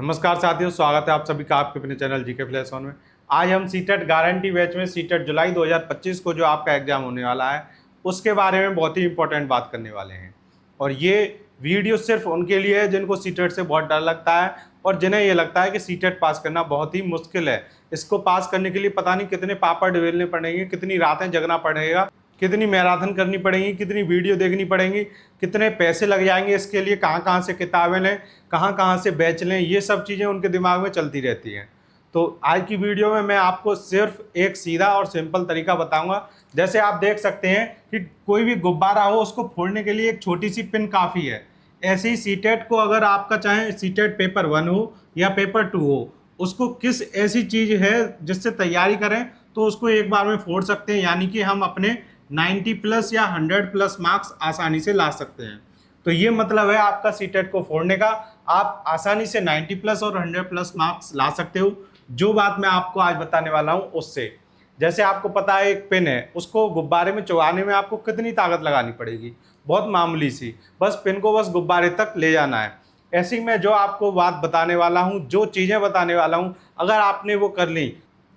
नमस्कार साथियों, स्वागत है आप सभी का आपके अपने चैनल जीके फ्लैश ऑन में। आज हम सीटेट गारंटी बैच में सीटेट जुलाई 2025 को जो आपका एग्जाम होने वाला है उसके बारे में बहुत ही इंपॉर्टेंट बात करने वाले हैं। और ये वीडियो सिर्फ उनके लिए है जिनको सीटेट से बहुत डर लगता है और जिन्हें ये लगता है कि सीटेट पास करना बहुत ही मुश्किल है। इसको पास करने के लिए पता नहीं कितने पापड़ बेलने पड़ेंगे, कितनी रातें जगना पड़ेगा, कितनी मैराथन करनी पड़ेगी, कितनी वीडियो देखनी पड़ेंगी, कितने पैसे लग जाएंगे इसके लिए, कहाँ से किताबें लें, कहाँ से बैच लें, ये सब चीज़ें उनके दिमाग में चलती रहती हैं। तो आज की वीडियो में मैं आपको सिर्फ एक सीधा और सिंपल तरीका बताऊंगा। जैसे आप देख सकते हैं कि कोई भी गुब्बारा हो उसको फोड़ने के लिए एक छोटी सी पिन काफ़ी है। ऐसे ही सीटेट को अगर आपका चाहे सीटेट पेपर 1 हो या पेपर 2 हो, उसको किस ऐसी चीज़ है जिससे तैयारी करें तो उसको एक बार में फोड़ सकते हैं, यानी कि हम अपने 90 प्लस या 100 प्लस मार्क्स आसानी से ला सकते हैं। तो ये मतलब है आपका सीटेट को फोड़ने का। आप आसानी से 90 प्लस और 100 प्लस मार्क्स ला सकते हो। जो बात मैं आपको आज बताने वाला हूँ उससे, जैसे आपको पता है एक पेन है, उसको गुब्बारे में चुभाने में आपको कितनी ताकत लगानी पड़ेगी, बहुत मामूली सी, बस पेन को बस गुब्बारे तक ले जाना है। ऐसे ही मैं जो आपको बात बताने वाला हूँ, जो चीज़ें बताने वाला हूँ, अगर आपने वो कर ली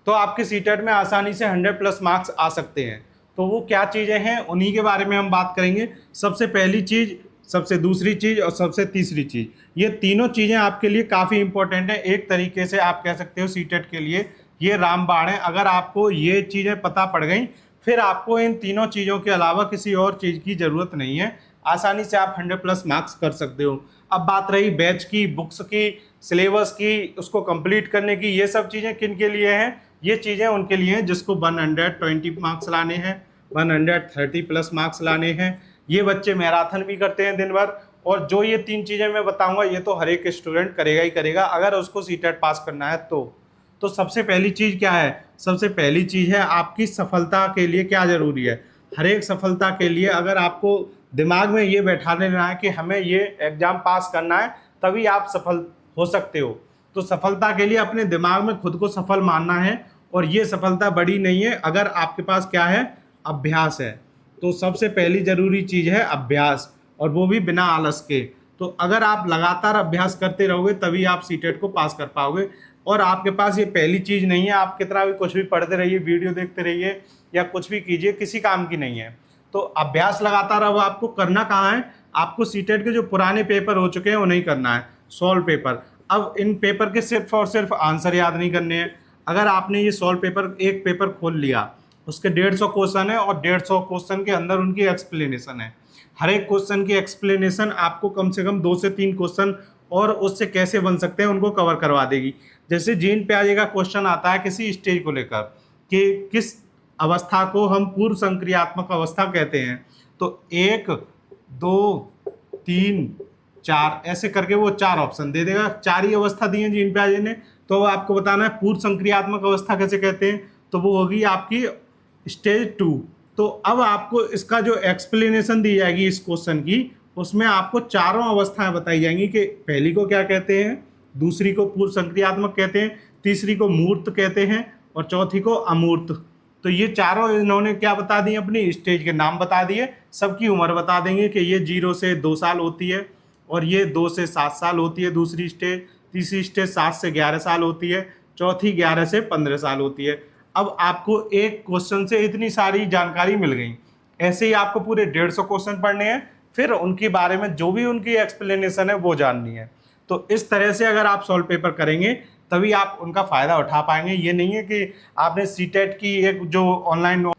तो आपके सीटेट में आसानी से 100 प्लस मार्क्स आ सकते हैं। तो वो क्या चीज़ें हैं उन्हीं के बारे में हम बात करेंगे। सबसे पहली चीज़, सबसे दूसरी चीज़ और सबसे तीसरी चीज़, ये तीनों चीज़ें आपके लिए काफ़ी इंपॉर्टेंट हैं। एक तरीके से आप कह सकते हो सीटेट के लिए ये रामबाण है। अगर आपको ये चीज़ें पता पड़ गई फिर आपको इन तीनों चीज़ों के अलावा किसी और चीज़ की ज़रूरत नहीं है। आसानी से आप 100 प्लस मार्क्स कर सकते हो। अब बात रही बैच की, बुक्स की, सिलेबस की, उसको कंप्लीट करने की, ये सब चीज़ें किन के लिए हैं? ये चीज़ें उनके लिए हैं जिसको 120 मार्क्स लाने हैं, 130 प्लस मार्क्स लाने हैं। ये बच्चे मैराथन भी करते हैं दिन भर। और जो ये तीन चीज़ें मैं बताऊंगा ये तो हर एक स्टूडेंट करेगा ही करेगा अगर उसको सीटेट पास करना है तो सबसे पहली चीज़ क्या है? सबसे पहली चीज़ है आपकी सफलता के लिए क्या ज़रूरी है। हर एक सफलता के लिए अगर आपको दिमाग में ये बैठा लेना है कि हमें ये एग्ज़ाम पास करना है तभी आप सफल हो सकते हो, तो सफलता के लिए अपने दिमाग में खुद को सफल मानना है। और ये सफलता बड़ी नहीं है अगर आपके पास क्या है? अभ्यास है। तो सबसे पहली ज़रूरी चीज़ है अभ्यास, और वो भी बिना आलस के। तो अगर आप लगातार अभ्यास करते रहोगे तभी आप सीटेट को पास कर पाओगे। और आपके पास ये पहली चीज़ नहीं है, आप कितना भी कुछ भी पढ़ते रहिए, वीडियो देखते रहिए या कुछ भी कीजिए, किसी काम की नहीं है। तो अभ्यास लगातार अब आपको करना कहाँ है? आपको सीटेट के जो पुराने पेपर हो चुके हैं वो नहीं करना है, सॉल्व पेपर। अब इन पेपर के सिर्फ और सिर्फ आंसर याद नहीं करने हैं। अगर आपने ये सॉल्व पेपर, एक पेपर खोल लिया, उसके 150 क्वेश्चन है और 150 क्वेश्चन के अंदर उनकी एक्सप्लेनेशन है। हर एक क्वेश्चन की एक्सप्लेनेशन आपको कम से कम 2 से 3 क्वेश्चन और उससे कैसे बन सकते हैं उनको कवर करवा देगी। जैसे जीन प्याजे का क्वेश्चन आता है किसी स्टेज को लेकर कि किस अवस्था को हम पूर्व संक्रियात्मक अवस्था कहते हैं, तो 1, 2, 3, 4 ऐसे करके वो 4 ऑप्शन दे देगा। 4 ही अवस्था दी है जीन प्याजे ने, तो आपको बताना है पूर्व संक्रियात्मक अवस्था कैसे कहते हैं, तो वो होगी आपकी स्टेज 2। तो अब आपको इसका जो एक्सप्लेनेशन दी जाएगी इस क्वेश्चन की, उसमें आपको चारों अवस्थाएं बताई जाएंगी कि पहली को क्या कहते हैं, दूसरी को पूर्व संक्रियात्मक कहते हैं, तीसरी को मूर्त कहते हैं और चौथी को अमूर्त। तो ये चारों इन्होंने क्या बता दी? अपनी स्टेज के नाम बता दिए, सबकी उम्र बता देंगे कि ये 0 से 2 साल होती है और ये 2 से 7 साल होती है दूसरी स्टेज, तीसरी स्टेज 7 से 11 साल होती है, चौथी 11 से 15 साल होती है। अब आपको एक क्वेश्चन से इतनी सारी जानकारी मिल गई। ऐसे ही आपको पूरे 150 क्वेश्चन पढ़ने हैं, फिर उनके बारे में जो भी उनकी एक्सप्लेनेशन है वो जाननी है। तो इस तरह से अगर आप सॉल्व पेपर करेंगे तभी आप उनका फ़ायदा उठा पाएंगे। ये नहीं है कि आपने सीटेट की एक जो ऑनलाइन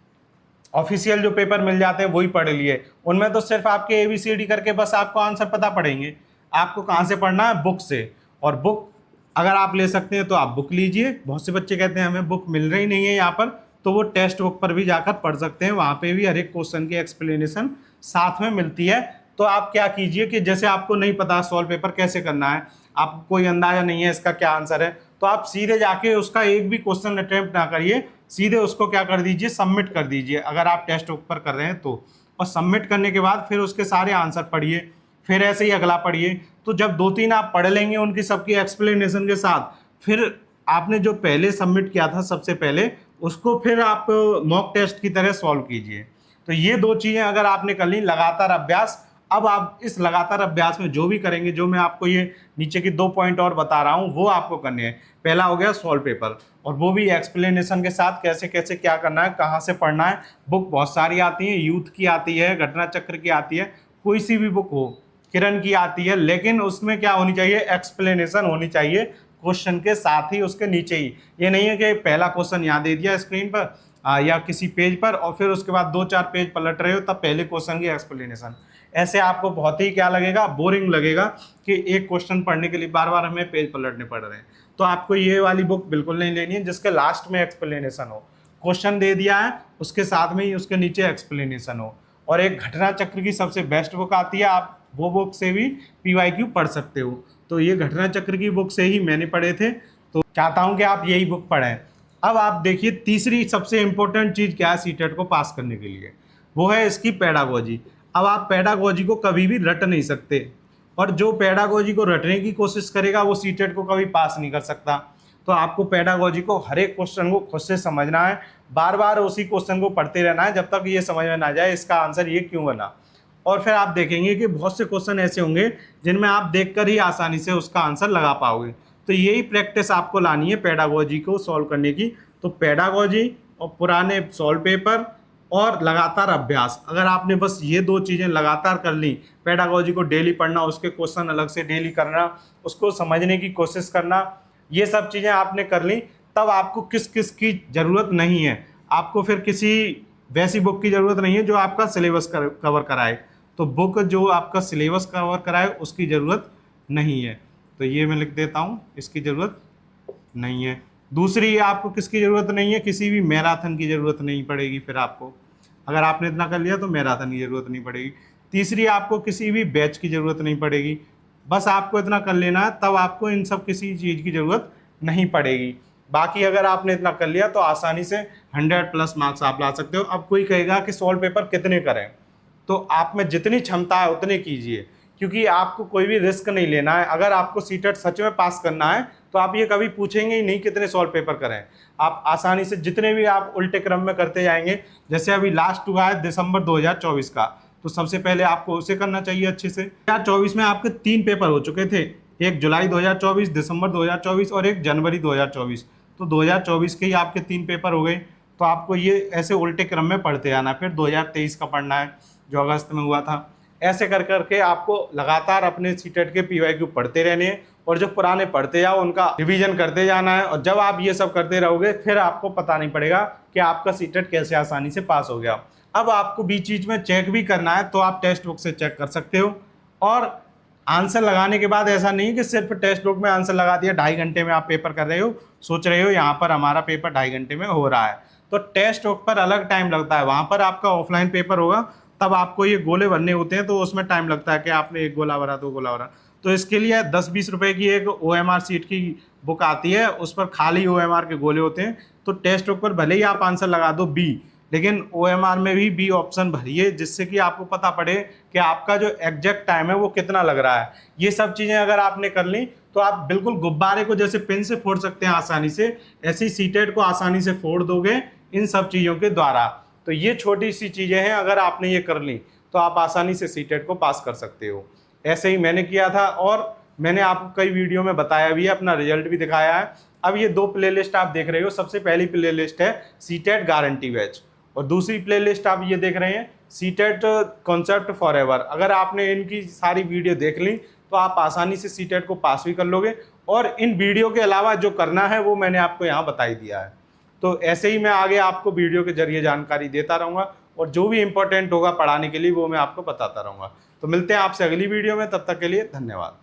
ऑफिशियल जो पेपर मिल जाते हैं वही पढ़ लिए, उनमें तो सिर्फ आपके ABCD करके बस आपको आंसर पता पड़ेंगे। आपको कहाँ से पढ़ना है? बुक से। और बुक अगर आप ले सकते हैं तो आप बुक लीजिए। बहुत से बच्चे कहते हैं हमें बुक मिल रही नहीं है यहाँ पर, तो वो टेक्स्ट बुक पर भी जाकर पढ़ सकते हैं, वहाँ पे भी हर एक क्वेश्चन की एक्सप्लेनेशन साथ में मिलती है। तो आप क्या कीजिए कि जैसे आपको नहीं पता सॉल्व पेपर कैसे करना है, आपको कोई अंदाजा नहीं है इसका क्या आंसर है, तो आप सीधे जाके उसका एक भी क्वेश्चन अटेम्प्ट ना करिए, सीधे उसको क्या कर दीजिए? सबमिट कर दीजिए अगर आप टेस्ट बुक पर कर रहे हैं तो। और सबमिट करने के बाद फिर उसके सारे आंसर पढ़िए, फिर ऐसे ही अगला पढ़िए। तो जब 2-3 आप पढ़ लेंगे उनकी सबकी एक्सप्लेनेशन के साथ, फिर आपने जो पहले सबमिट किया था सबसे पहले, उसको फिर आप मॉक टेस्ट की तरह सॉल्व कीजिए। तो ये 2 चीज़ें अगर आपने कर ली, लगातार अभ्यास अब आप इस लगातार अभ्यास में जो भी करेंगे, जो मैं आपको ये नीचे की 2 पॉइंट और बता रहा हूँ वो आपको करने हैं। पहला हो गया सॉल्व पेपर, और वो भी एक्सप्लेनेशन के साथ कैसे कैसे क्या करना है, कहाँ से पढ़ना है। बुक बहुत सारी आती है, यूथ की आती है, घटना चक्र की आती है, कोई सी भी बुक हो, किरण की आती है, लेकिन उसमें क्या होनी चाहिए, एक्सप्लेनेशन होनी चाहिए क्वेश्चन के साथ ही, उसके नीचे ही। ये नहीं है कि पहला क्वेश्चन यहाँ दे दिया स्क्रीन पर या किसी पेज पर और फिर उसके बाद 2-4 पेज पलट रहे हो तब पहले क्वेश्चन की एक्सप्लेनेशन। ऐसे आपको बहुत ही क्या लगेगा, बोरिंग लगेगा कि एक क्वेश्चन पढ़ने के लिए बार बार हमें पेज पलटने पड़ रहे हैं। तो आपको ये वाली बुक बिल्कुल नहीं लेनी है जिसके लास्ट में एक्सप्लेनेशन हो। क्वेश्चन दे दिया है, उसके साथ में ही उसके नीचे एक्सप्लेनेशन हो। और एक घटना चक्र की सबसे बेस्ट बुक आती है, आप वो बुक से भी PYQ पढ़ सकते हो। तो ये घटना चक्र की बुक से ही मैंने पढ़े थे, तो चाहता हूँ कि आप यही बुक पढ़ें। अब आप देखिए तीसरी सबसे इंपॉर्टेंट चीज़ क्या है सीटेट को पास करने के लिए, वो है इसकी पेडागोजी। अब आप पेडागोजी को कभी भी रट नहीं सकते, और जो पेडागोजी को रटने की कोशिश करेगा वो सीटेट को कभी पास नहीं कर सकता। तो आपको पेडागोजी को हर एक क्वेश्चन को खुद से समझना है, बार बार उसी क्वेश्चन को पढ़ते रहना है जब तक ये समझ में ना जाए इसका आंसर ये क्यों बना। और फिर आप देखेंगे कि बहुत से क्वेश्चन ऐसे होंगे जिनमें आप देखकर ही आसानी से उसका आंसर लगा पाओगे। तो यही प्रैक्टिस आपको लानी है पेडागोजी को सॉल्व करने की। तो पेडागोजी और पुराने सॉल्व पेपर और लगातार अभ्यास, अगर आपने बस ये 2 चीज़ें लगातार कर ली, पेडागोजी को डेली पढ़ना, उसके क्वेश्चन अलग से डेली करना, उसको समझने की कोशिश करना, ये सब चीज़ें आपने कर ली, तब आपको किस किस की ज़रूरत नहीं है, आपको फिर किसी वैसी बुक की ज़रूरत नहीं है जो आपका सिलेबस कवर कराए। तो बुक जो आपका सिलेबस कवर कराए उसकी ज़रूरत नहीं है। तो ये मैं लिख देता हूँ, इसकी ज़रूरत नहीं है। दूसरी आपको किसकी ज़रूरत नहीं है, किसी भी मैराथन की ज़रूरत नहीं पड़ेगी। फिर आपको अगर आपने इतना कर लिया तो मैराथन की ज़रूरत नहीं पड़ेगी। तीसरी आपको किसी भी बैच की ज़रूरत नहीं पड़ेगी, बस आपको इतना कर लेना है, तब आपको इन सब किसी चीज़ की ज़रूरत नहीं पड़ेगी। बाकी अगर आपने इतना कर लिया तो आसानी से 100+ मार्क्स आप ला सकते हो। अब कोई कहेगा कि सॉल्व पेपर कितने करें, तो आप में जितनी क्षमता है उतने कीजिए, क्योंकि आपको कोई भी रिस्क नहीं लेना है। अगर आपको सीटेट सच में पास करना है तो आप ये कभी पूछेंगे ही नहीं कितने सॉल्व पेपर करें, आप आसानी से जितने भी आप उल्टे क्रम में करते जाएंगे। जैसे अभी लास्ट हुआ है दिसंबर 2024 का, तो सबसे पहले आपको उसे करना चाहिए अच्छे से। 2024 में आपके 3 पेपर हो चुके थे, एक जुलाई 2024, दिसंबर 2024 और एक जनवरी 2024। तो 2024 के ही आपके 3 पेपर हो गए। तो आपको ये ऐसे उल्टे क्रम में पढ़ते जाना। फिर 2023 का पढ़ना है जो अगस्त में हुआ था। ऐसे कर करके आपको लगातार अपने सीटेट के PYQ पढ़ते रहने हैं, और जो पुराने पढ़ते जाओ उनका रिवीजन करते जाना है। और जब आप ये सब करते रहोगे फिर आपको पता नहीं पड़ेगा कि आपका सीटेट कैसे आसानी से पास हो गया। अब आपको बीच बीच में चेक भी करना है तो आप टेक्स्ट बुक से चेक कर सकते हो। और आंसर लगाने के बाद ऐसा नहीं कि सिर्फ टेक्स्ट बुक में आंसर लगा दिया, 2.5 घंटे में आप पेपर कर रहे हो, सोच रहे हो यहाँ पर हमारा पेपर 2.5 घंटे में हो रहा है। तो टेक्स्ट बुक पर अलग टाइम लगता है, वहाँ पर आपका ऑफलाइन पेपर होगा, तब आपको ये गोले भरने होते हैं, तो उसमें टाइम लगता है कि आपने 1 गोला भरा, 2 गोला भरा। तो इसके लिए 10-20 रुपए की एक OMR सीट की बुक आती है, उस पर खाली OMR के गोले होते हैं। तो टेक्स्ट बुक पर भले ही आप आंसर लगा दो B, लेकिन OMR में भी B ऑप्शन भरिए, जिससे कि आपको पता पड़े कि आपका जो एग्जैक्ट टाइम है वो कितना लग रहा है। ये सब चीज़ें अगर आपने कर ली तो आप बिल्कुल गुब्बारे को जैसे पेन से फोड़ सकते हैं आसानी से, ऐसी सीटेट को आसानी से फोड़ दोगे इन सब चीज़ों के द्वारा। तो ये छोटी सी चीज़ें हैं, अगर आपने ये कर ली तो आप आसानी से सीटेट को पास कर सकते हो। ऐसे ही मैंने किया था, और मैंने आपको कई वीडियो में बताया भी है, अपना रिजल्ट भी दिखाया है। अब ये 2 प्लेलिस्ट आप देख रहे हो, सबसे पहली प्लेलिस्ट है सीटेट गारंटी बैच, और दूसरी प्लेलिस्ट आप ये देख रहे हैं सीटेट कॉन्सेप्ट फॉर एवर। अगर आपने इनकी सारी वीडियो देख ली तो आप आसानी से सीटेट को पास भी कर लोगे, और इन वीडियो के अलावा जो करना है वो मैंने आपको यहाँ बता ही दिया है। तो ऐसे ही मैं आगे आपको वीडियो के जरिए जानकारी देता रहूँगा, और जो भी इंपॉर्टेंट होगा पढ़ाने के लिए वो मैं आपको बताता रहूँगा। तो मिलते हैं आपसे अगली वीडियो में, तब तक के लिए धन्यवाद।